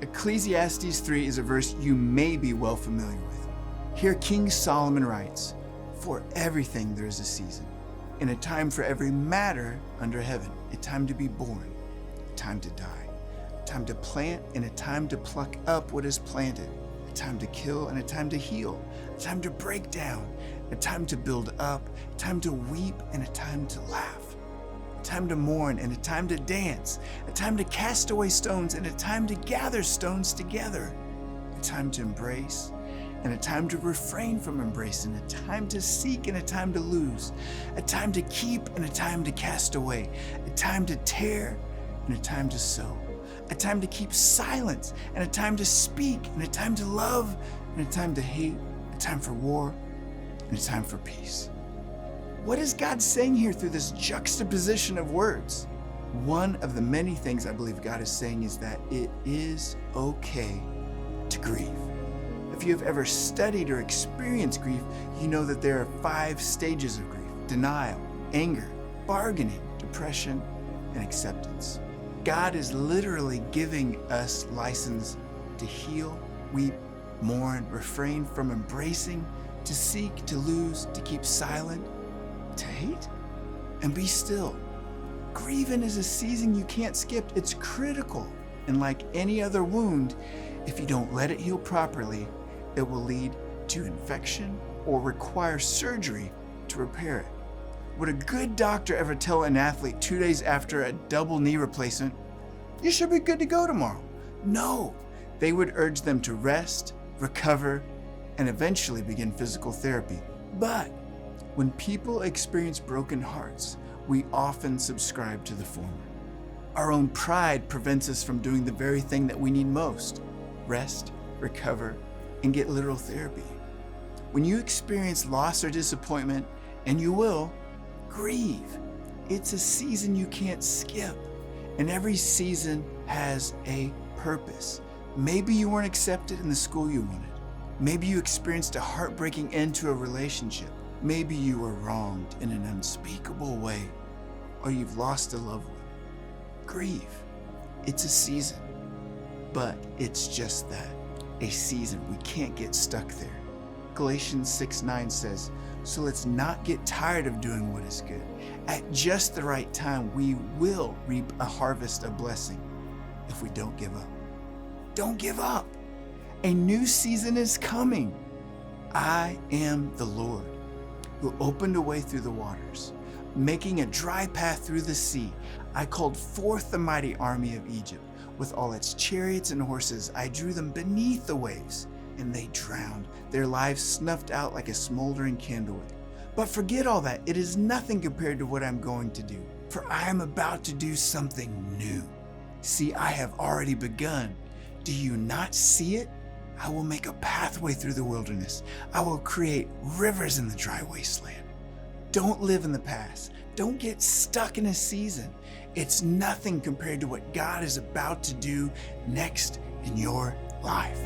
Ecclesiastes 3 is a verse you may be well familiar with. Here King Solomon writes, "For everything there is a season, and a time for every matter under heaven, a time to be born, a time to die, a time to plant and a time to pluck up what is planted, a time to kill and a time to heal, a time to break down, a time to build up, a time to weep and a time to laugh, a time to mourn and a time to dance, a time to cast away stones and a time to gather stones together, a time to embrace and a time to refrain from embracing, a time to seek and a time to lose, a time to keep and a time to cast away, a time to tear and a time to sow, a time to keep silence and a time to speak and a time to love and a time to hate, a time for war and a time for peace." What is God saying here through this juxtaposition of words? One of the many things I believe God is saying is that it is okay to grieve. If you have ever studied or experienced grief, you know that there are 5 stages of grief: denial, anger, bargaining, depression, and acceptance. God is literally giving us license to heal, weep, mourn, refrain from embracing, to seek, to lose, to keep silent, to hate, and be still. Grieving is a season you can't skip. It's critical. And like any other wound, if you don't let it heal properly, it will lead to infection or require surgery to repair it. Would a good doctor ever tell an athlete 2 days after a double knee replacement, "You should be good to go tomorrow"? No, they would urge them to rest, recover, and eventually begin physical therapy. But when people experience broken hearts, we often subscribe to the former. Our own pride prevents us from doing the very thing that we need most: rest, recover, and get literal therapy. When you experience loss or disappointment, and you will, grieve. It's a season you can't skip, and every season has a purpose. Maybe you weren't accepted in the school you wanted. Maybe you experienced a heartbreaking end to a relationship. Maybe you were wronged in an unspeakable way, or you've lost a loved one. Grieve. It's a season, but it's just that. A season. We can't get stuck there. Galatians 6:9 says, "So let's not get tired of doing what is good. At just the right time, we will reap a harvest of blessing if we don't give up." Don't give up. A new season is coming. I am the Lord who opened a way through the waters, making a dry path through the sea. I called forth the mighty army of Egypt. With all its chariots and horses, I drew them beneath the waves, and they drowned, their lives snuffed out like a smoldering candlewick. But forget all that. It is nothing compared to what I'm going to do, for I am about to do something new. See, I have already begun. Do you not see it? I will make a pathway through the wilderness. I will create rivers in the dry wasteland. Don't live in the past. Don't get stuck in a season. It's nothing compared to what God is about to do next in your life.